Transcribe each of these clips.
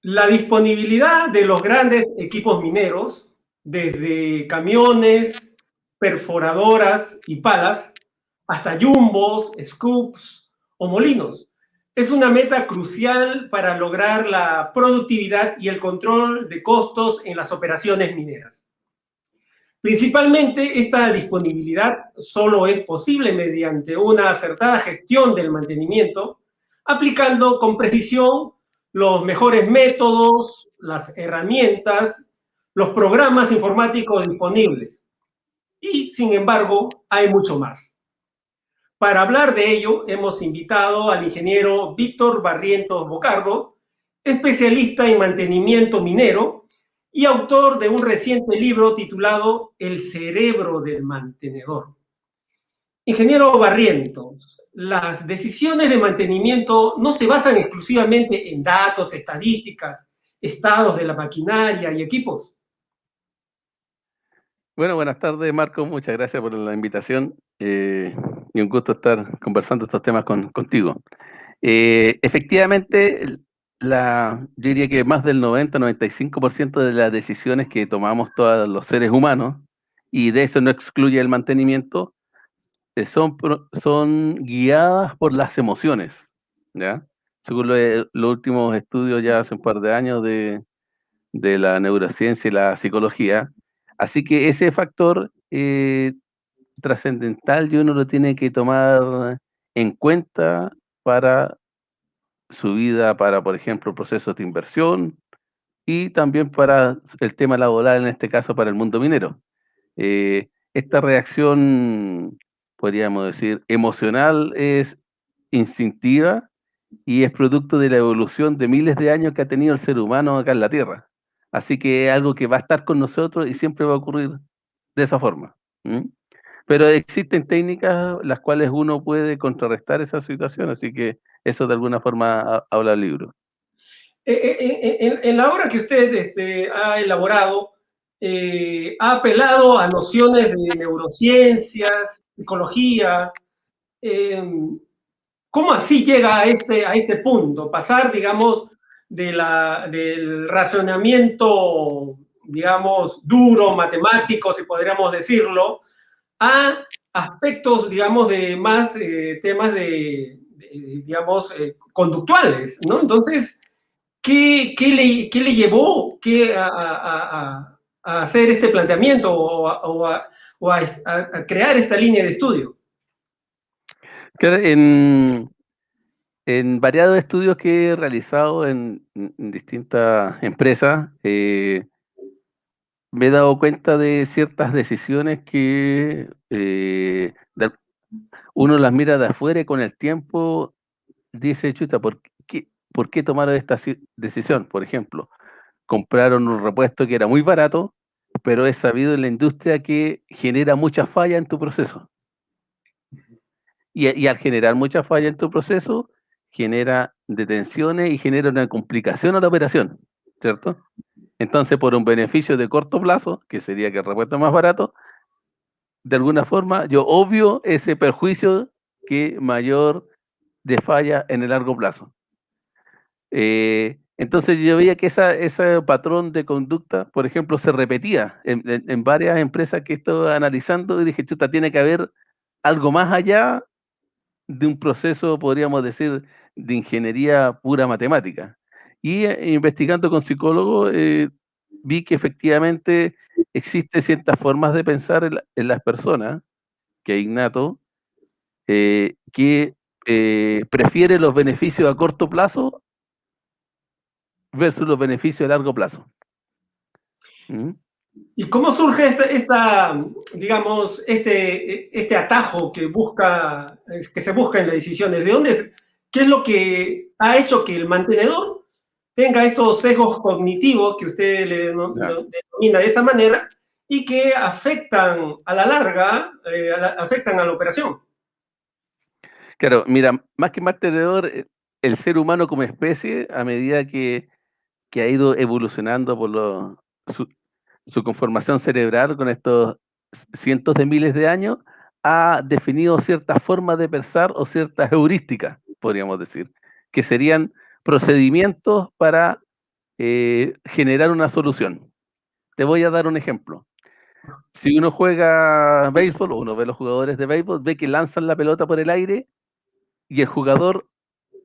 La disponibilidad de los grandes equipos mineros, desde camiones, perforadoras y palas, hasta jumbos, scoops o molinos, es una meta crucial para lograr la productividad y el control de costos en las operaciones mineras. Principalmente, esta disponibilidad solo es posible mediante una acertada gestión del mantenimiento, aplicando con precisión los mejores métodos, las herramientas, los programas informáticos disponibles. Y, sin embargo, hay mucho más. Para hablar de ello, hemos invitado al ingeniero Víctor Barrientos Bocardo, especialista en mantenimiento minero y autor de un reciente libro titulado El cerebro del mantenedor. Ingeniero Barrientos, las decisiones de mantenimiento no se basan exclusivamente en datos, estadísticas, estados de la maquinaria y equipos. Bueno, buenas tardes, Marco. Muchas gracias por la invitación y un gusto estar conversando estos temas contigo. Efectivamente, yo diría que más del 90-95% de las decisiones que tomamos todos los seres humanos, y de eso no excluye el mantenimiento, son guiadas por las emociones, ¿ya? Según los últimos estudios ya hace un par de años de la neurociencia y la psicología. Así que ese factor trascendental y uno lo tiene que tomar en cuenta para su vida, para, por ejemplo, procesos de inversión y también para el tema laboral, en este caso para el mundo minero. Esta reacción, podríamos decir, emocional es instintiva y es producto de la evolución de miles de años que ha tenido el ser humano acá en la Tierra. Así que es algo que va a estar con nosotros y siempre va a ocurrir de esa forma. ¿Mm? Pero existen técnicas las cuales uno puede contrarrestar esa situación, así que eso de alguna forma habla el libro. En la obra que usted ha elaborado, ha apelado a nociones de neurociencias, psicología. eh, ¿Cómo así llega a este punto? Pasar, digamos, del razonamiento, digamos, duro, matemático, si podríamos decirlo, a aspectos, digamos, de más temas digamos, conductuales, ¿no? Entonces, qué le llevó a hacer este planteamiento a crear esta línea de estudio? Claro, en variados estudios que he realizado en distintas empresas, me he dado cuenta de ciertas decisiones que uno las mira de afuera y con el tiempo dice, chuta, ¿por qué tomaron esta decisión? Por ejemplo, compraron un repuesto que era muy barato, pero es sabido en la industria que genera mucha falla en tu proceso. Y al generar mucha falla en tu proceso, genera detenciones y genera una complicación a la operación, ¿cierto? Entonces, por un beneficio de corto plazo, que sería que el repuesto es más barato, de alguna forma yo obvio ese perjuicio que mayor de falla en el largo plazo. Entonces yo veía que ese patrón de conducta, por ejemplo, se repetía en varias empresas que estoy analizando y dije, chuta, tiene que haber algo más allá de un proceso, podríamos decir, de ingeniería pura matemática. Y investigando con psicólogos, vi que efectivamente existen ciertas formas de pensar en las personas, que es innato, que prefiere los beneficios a corto plazo versus los beneficios a largo plazo. ¿Mm? ¿Y cómo surge digamos, este atajo que se busca en las decisiones? ¿De dónde, qué es lo que ha hecho que el mantenedor tenga estos sesgos cognitivos que usted denomina de esa manera y que afectan a la larga, afectan a la operación? Claro, mira, más que mantenedor, el ser humano como especie, a medida que ha ido evolucionando por su conformación cerebral con estos cientos de miles de años, ha definido ciertas formas de pensar o ciertas heurísticas, podríamos decir, que serían procedimientos para generar una solución. Te voy a dar un ejemplo. Si uno juega béisbol, o uno ve a los jugadores de béisbol, ve que lanzan la pelota por el aire y el jugador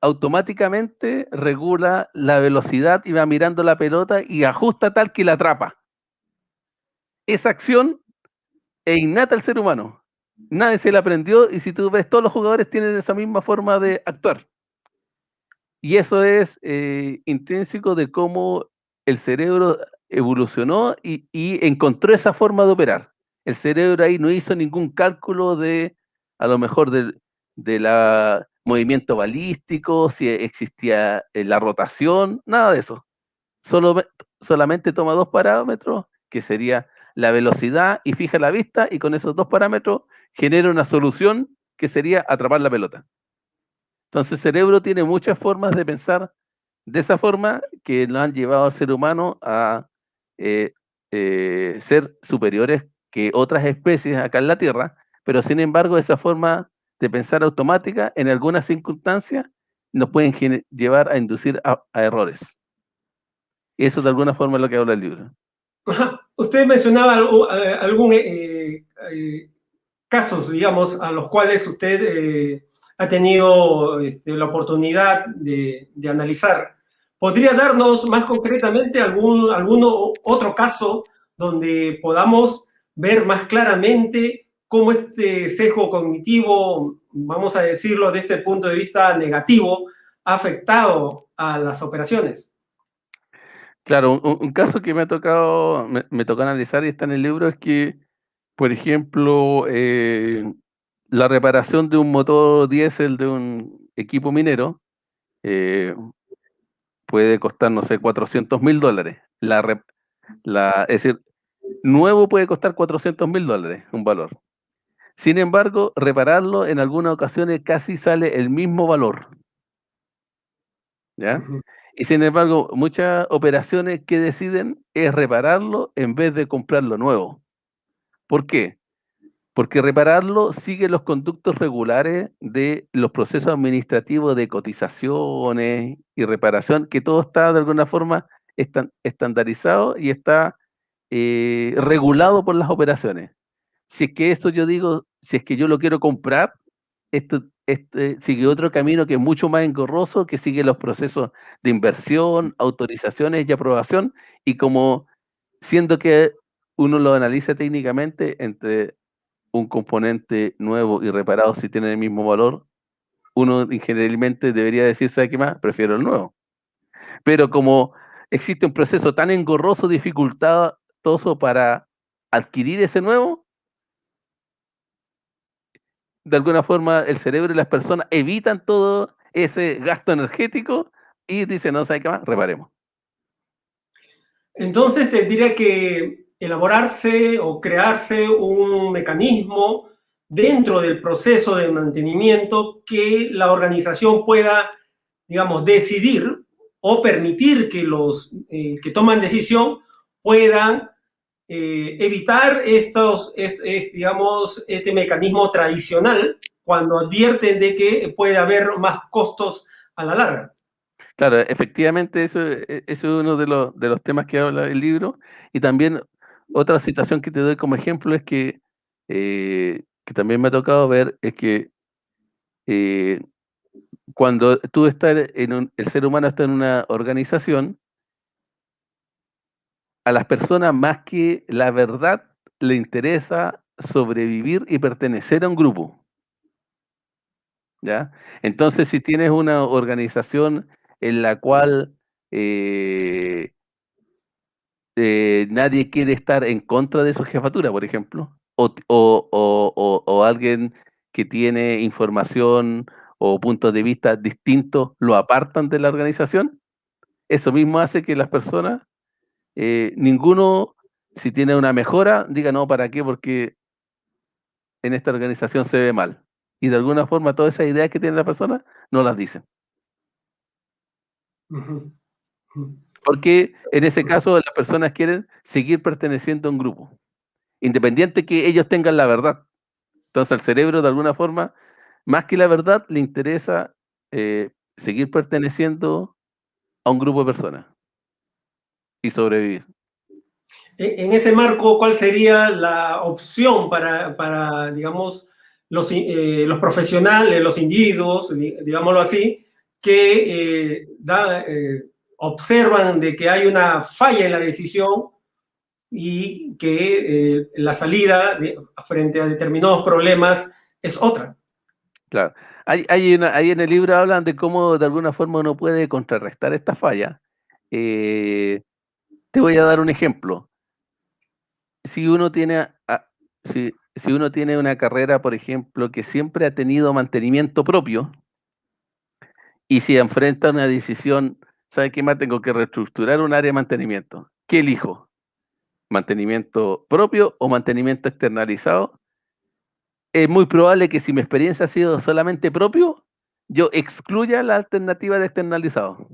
automáticamente regula la velocidad y va mirando la pelota y ajusta tal que la atrapa. Esa acción es innata al ser humano. Nadie se la aprendió y si tú ves, todos los jugadores tienen esa misma forma de actuar. Y eso es intrínseco de cómo el cerebro evolucionó y encontró esa forma de operar. El cerebro ahí no hizo ningún cálculo de, a lo mejor, de la movimiento balístico, si existía la rotación, nada de eso. Solamente toma dos parámetros, que sería la velocidad, y fija la vista, y con esos dos parámetros genera una solución que sería atrapar la pelota. Entonces el cerebro tiene muchas formas de pensar de esa forma que lo han llevado al ser humano a eh, ser superiores que otras especies acá en la Tierra, pero sin embargo esa forma de pensar automática en algunas circunstancias nos pueden llevar a inducir a errores. Y eso de alguna forma es lo que habla el libro. Ajá. Usted mencionaba algún casos, digamos, a los cuales usted ha tenido la oportunidad de analizar. ¿Podría darnos más concretamente alguno otro caso donde podamos ver más claramente cómo este sesgo cognitivo, vamos a decirlo desde este punto de vista negativo, ha afectado a las operaciones? Claro, un caso que me tocó analizar y está en el libro es que, por ejemplo, la reparación de un motor diésel de un equipo minero eh, puede costar, no sé, $400.000. Es decir, nuevo puede costar $400.000, un valor. Sin embargo, repararlo en algunas ocasiones casi sale el mismo valor, ¿ya? Ujú. Y sin embargo, muchas operaciones que deciden es repararlo en vez de comprarlo nuevo. ¿Por qué? Porque repararlo sigue los conductos regulares de los procesos administrativos de cotizaciones y reparación, que todo está de alguna forma estandarizado y está regulado por las operaciones. Si es que esto yo digo, si es que yo lo quiero comprar, esto sigue otro camino que es mucho más engorroso, que sigue los procesos de inversión, autorizaciones y aprobación, y como siendo que uno lo analiza técnicamente entre un componente nuevo y reparado si tienen el mismo valor, uno generalmente debería decir, ¿sabe qué más? Prefiero el nuevo. Pero como existe un proceso tan engorroso, dificultoso para adquirir ese nuevo, de alguna forma el cerebro y las personas evitan todo ese gasto energético y dicen, no, ¿sabe qué más? Reparemos. Entonces tendría que elaborarse o crearse un mecanismo dentro del proceso de mantenimiento que la organización pueda, digamos, decidir o permitir que los que toman decisión puedan evitar digamos, este mecanismo tradicional cuando advierten de que puede haber más costos a la larga. Claro, efectivamente eso es uno de los temas que habla el libro. Y también otra situación que te doy como ejemplo es que también me ha tocado ver, es que eh, cuando tú estás el ser humano está en una organización, a las personas más que la verdad le interesa sobrevivir y pertenecer a un grupo, ¿ya? Entonces, si tienes una organización en la cual eh, nadie quiere estar en contra de su jefatura, por ejemplo, o alguien que tiene información o puntos de vista distintos lo apartan de la organización, eso mismo hace que las personas, ninguno, si tiene una mejora, diga, no, ¿para qué? Porque en esta organización se ve mal. Y de alguna forma todas esas ideas que tiene la persona no las dicen. Ujú, ujú. Porque en ese caso las personas quieren seguir perteneciendo a un grupo, independiente que ellos tengan la verdad. Entonces al cerebro de alguna forma, más que la verdad, le interesa seguir perteneciendo a un grupo de personas. y sobrevivir. En ese marco, ¿cuál sería la opción para digamos, los profesionales, los individuos, digámoslo así, que observan de que hay una falla en la decisión y que la salida frente a determinados problemas es otra? Claro. Ahí en el libro hablan de cómo de alguna forma uno puede contrarrestar esta falla. Te voy a dar un ejemplo. Si uno tiene, si uno tiene una carrera, por ejemplo, que siempre ha tenido mantenimiento propio, y si enfrenta una decisión, ¿sabe qué más? Tengo que reestructurar un área de mantenimiento. ¿Qué elijo? ¿Mantenimiento propio o mantenimiento externalizado? Es muy probable que si mi experiencia ha sido solamente propio, yo excluya la alternativa de externalizado.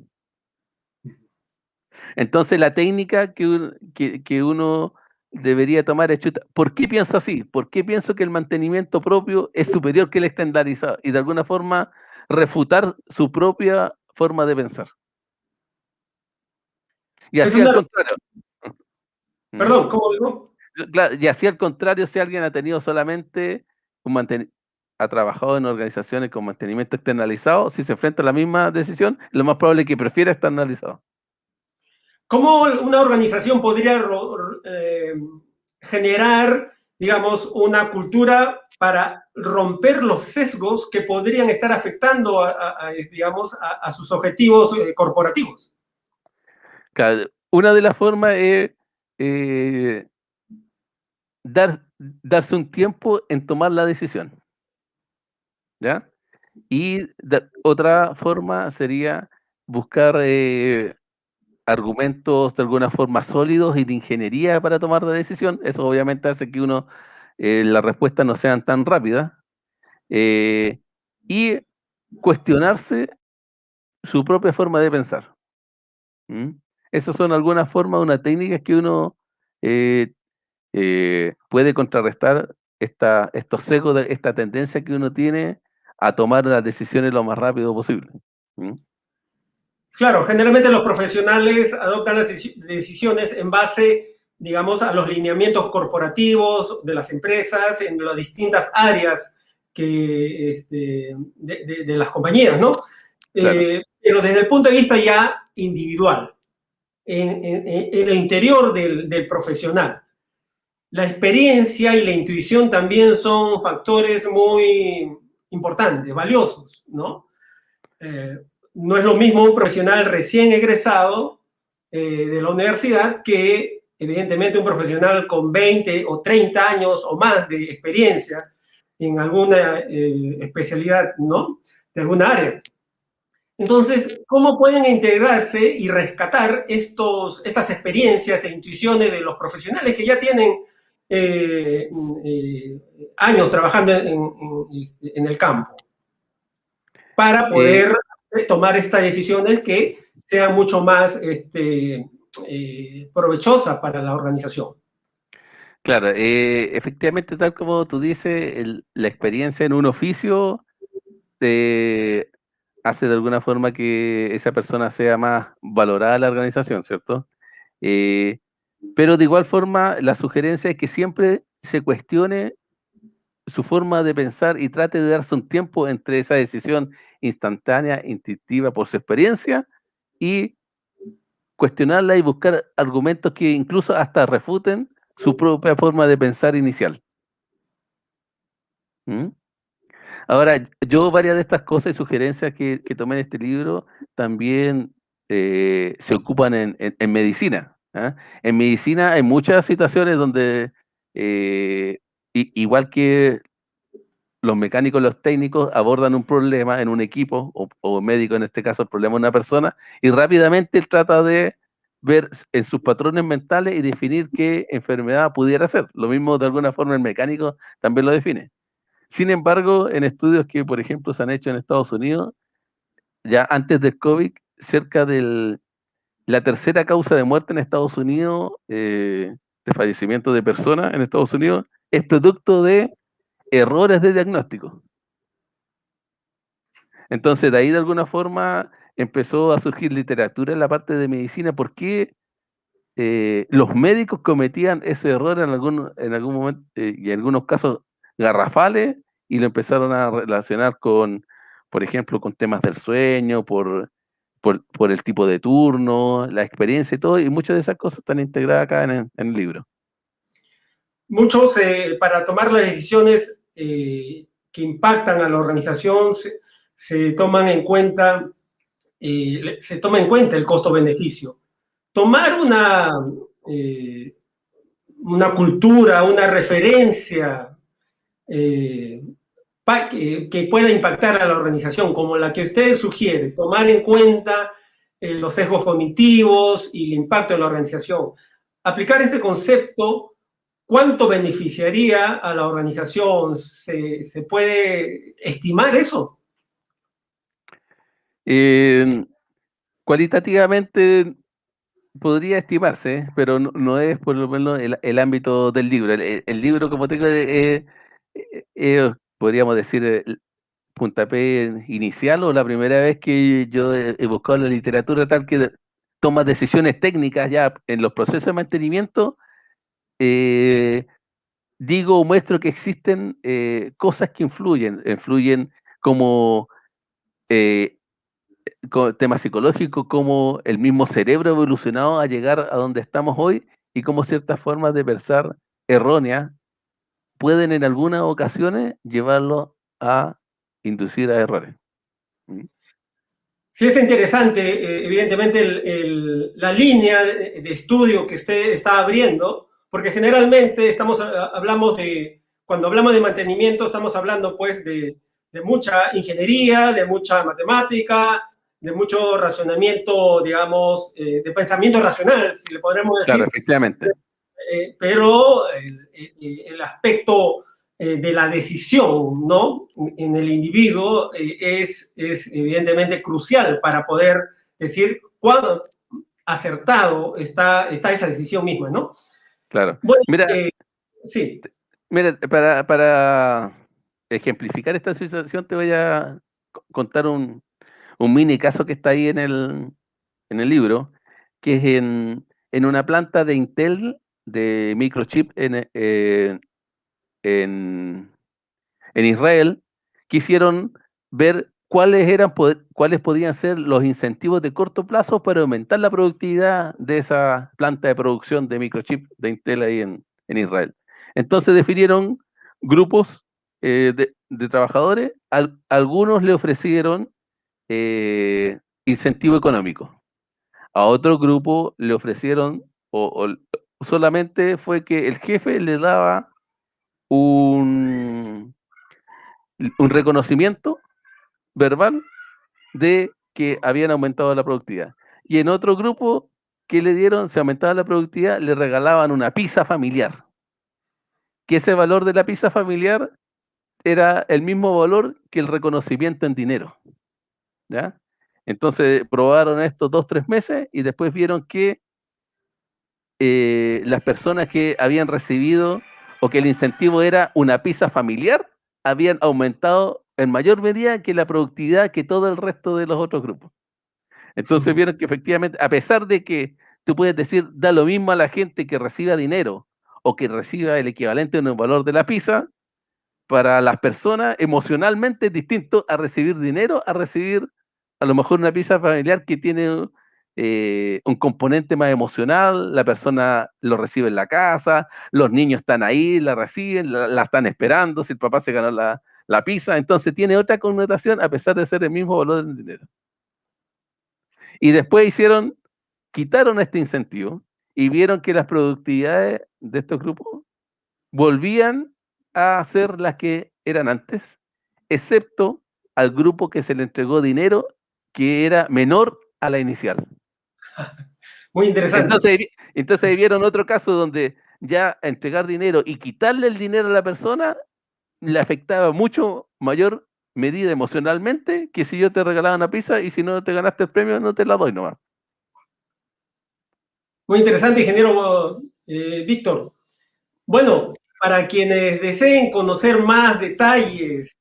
Entonces la técnica que uno debería tomar es, chuta, ¿por qué pienso así? ¿Por qué pienso que el mantenimiento propio es superior que el externalizado? Y de alguna forma refutar su propia forma de pensar. Y Es así al una, contrario. ¿Mm? perdón, ¿cómo digo? Claro, y así al contrario, si alguien ha tenido solamente ha trabajado en organizaciones con mantenimiento externalizado, si se enfrenta a la misma decisión, lo más probable es que prefiera externalizado. ¿Cómo una organización podría generar, digamos, una cultura para romper los sesgos que podrían estar afectando, digamos, a sus objetivos corporativos? Claro, una de las formas es eh, darse un tiempo en tomar la decisión, ¿ya? Y otra forma sería buscar argumentos de alguna forma sólidos y de ingeniería para tomar la decisión. Eso obviamente hace que las respuestas no sean tan rápidas. eh, y cuestionarse su propia forma de pensar. ¿Mm? Esas son algunas formas, unas técnicas que uno eh, puede contrarrestar estos sesgos, esta tendencia que uno tiene a tomar las decisiones lo más rápido posible. ¿Mm? Claro, generalmente los profesionales adoptan las decisiones en base, digamos, a los lineamientos corporativos de las empresas en las distintas áreas de las compañías, ¿no? Claro, Pero desde el punto de vista ya individual, en el interior del profesional, la experiencia y la intuición también son factores muy importantes, valiosos, ¿no? Eh, no es lo mismo un profesional recién egresado de la universidad que evidentemente un profesional con 20 o 30 años o más de experiencia en alguna especialidad, ¿no? De alguna área. Entonces, ¿cómo pueden integrarse y rescatar estas experiencias e intuiciones de los profesionales que ya tienen eh, eh, años trabajando en el campo para eh, poder tomar estas decisiones que sean mucho más provechosas para la organización? claro, efectivamente, tal como tú dices, la experiencia en un oficio hace de alguna forma que esa persona sea más valorada en la organización, ¿cierto? Eh, pero de igual forma, la sugerencia es que siempre se cuestione su forma de pensar y trate de darse un tiempo entre esa decisión instantánea, instintiva por su experiencia y cuestionarla y buscar argumentos que incluso hasta refuten su propia forma de pensar inicial. ¿Mm? Ahora, yo varias de estas cosas y sugerencias que tomé en este libro también se ocupan en medicina. ¿Ah? En medicina hay muchas situaciones donde, eh, igual que los mecánicos, los técnicos abordan un problema en un equipo, o médico en este caso, el problema de una persona, y rápidamente él trata de ver en sus patrones mentales y definir qué enfermedad pudiera ser. Lo mismo de alguna forma el mecánico también lo define. Sin embargo, en estudios que, por ejemplo, se han hecho en Estados Unidos, ya antes del COVID, cerca de la tercera causa de muerte en Estados Unidos, de fallecimiento de personas en Estados Unidos, es producto de errores de diagnóstico. Entonces, de ahí de alguna forma empezó a surgir literatura en la parte de medicina. ¿Por qué los médicos cometían ese error en algún momento, y en algunos casos garrafales, y lo empezaron a relacionar con, por ejemplo, con temas del sueño, por el tipo de turno, la experiencia y todo, y muchas de esas cosas están integradas acá en el libro. Muchos, para tomar las decisiones que impactan a la organización, se toman en cuenta, se toma en cuenta el costo-beneficio. Tomar una cultura, una referencia que pueda impactar a la organización, como la que usted sugiere, tomar en cuenta los sesgos cognitivos y el impacto en la organización. Aplicar este concepto, ¿cuánto beneficiaría a la organización? ¿Se puede estimar eso? Cualitativamente podría estimarse, pero no es por lo menos el ámbito del libro. El libro, como tengo, podríamos decir, el puntapié inicial o la primera vez que yo he buscado la literatura tal que toma decisiones técnicas ya en los procesos de mantenimiento. Digo, muestro que existen cosas que influyen como temas psicológicos, como el mismo cerebro evolucionado a llegar a donde estamos hoy, y cómo ciertas formas de pensar erróneas pueden en algunas ocasiones llevarlo a inducir a errores. Sí, es interesante, evidentemente, la línea de estudio que usted está abriendo, porque generalmente cuando hablamos de mantenimiento, estamos hablando pues de mucha ingeniería, de mucha matemática, de mucho razonamiento, digamos, de pensamiento racional, si le podremos decir. Claro, efectivamente. Pero el aspecto de la decisión, ¿no? En el individuo es evidentemente crucial para poder decir cuán acertado está esa decisión misma, ¿no? Claro. Bueno, Mira, sí. mira, para ejemplificar esta situación te voy a contar un mini caso que está ahí en el libro, que es en una planta de Intel de microchip en Israel. Quisieron ver cuáles podían ser los incentivos de corto plazo para aumentar la productividad de esa planta de producción de microchip de Intel ahí en Israel. Entonces definieron grupos de trabajadores. Algunos le ofrecieron incentivo económico. A otro grupo le ofrecieron, o solamente fue que el jefe le daba un reconocimiento verbal de que habían aumentado la productividad. Y en otro grupo que le dieron, se aumentaba la productividad, le regalaban una pizza familiar. Que ese valor de la pizza familiar era el mismo valor que el reconocimiento en dinero. ¿Ya? Entonces probaron esto 2-3 meses y después vieron que las personas que habían recibido o que el incentivo era una pizza familiar habían aumentado en mayor medida que la productividad que todo el resto de los otros grupos. Entonces vieron que efectivamente, a pesar de que tú puedes decir, da lo mismo a la gente que reciba dinero o que reciba el equivalente en el valor de la pizza, para las personas emocionalmente es distinto a recibir dinero, a recibir a lo mejor una pizza familiar que tiene un componente más emocional. La persona lo recibe en la casa, los niños están ahí, la reciben, la están esperando, si el papá se ganó la pizza, entonces tiene otra connotación a pesar de ser el mismo valor del dinero. Y después quitaron este incentivo y vieron que las productividades de estos grupos volvían a ser las que eran antes, excepto al grupo que se le entregó dinero que era menor a la inicial. Muy interesante. Entonces vieron otro caso donde ya entregar dinero y quitarle el dinero a la persona le afectaba mucho mayor medida emocionalmente que si yo te regalaba una pizza y si no te ganaste el premio no te la doy nomás. Muy interesante, ingeniero Víctor. Bueno, para quienes deseen conocer más detalles,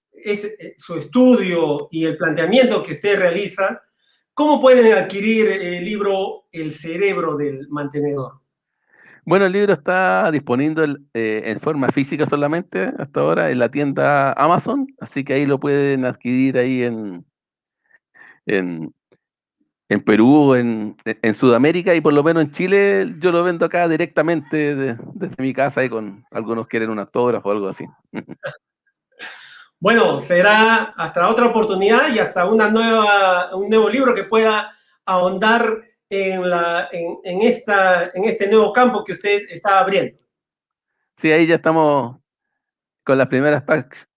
su estudio y el planteamiento que usted realiza, ¿cómo pueden adquirir el libro El cerebro del mantenedor? Bueno, el libro está disponible en forma física solamente hasta ahora en la tienda Amazon, así que ahí lo pueden adquirir ahí en, en Perú, en Sudamérica y por lo menos en Chile yo lo vendo acá directamente desde mi casa y con algunos quieren un autógrafo o algo así. Bueno, será hasta otra oportunidad y hasta un nuevo libro que pueda ahondar en este nuevo campo que usted está abriendo. Sí, ahí ya estamos con las primeras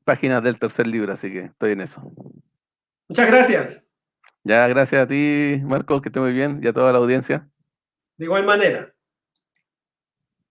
páginas del tercer libro, así que estoy en eso. Muchas gracias. Ya, gracias a ti, Marcos, que esté muy bien, y a toda la audiencia. De igual manera.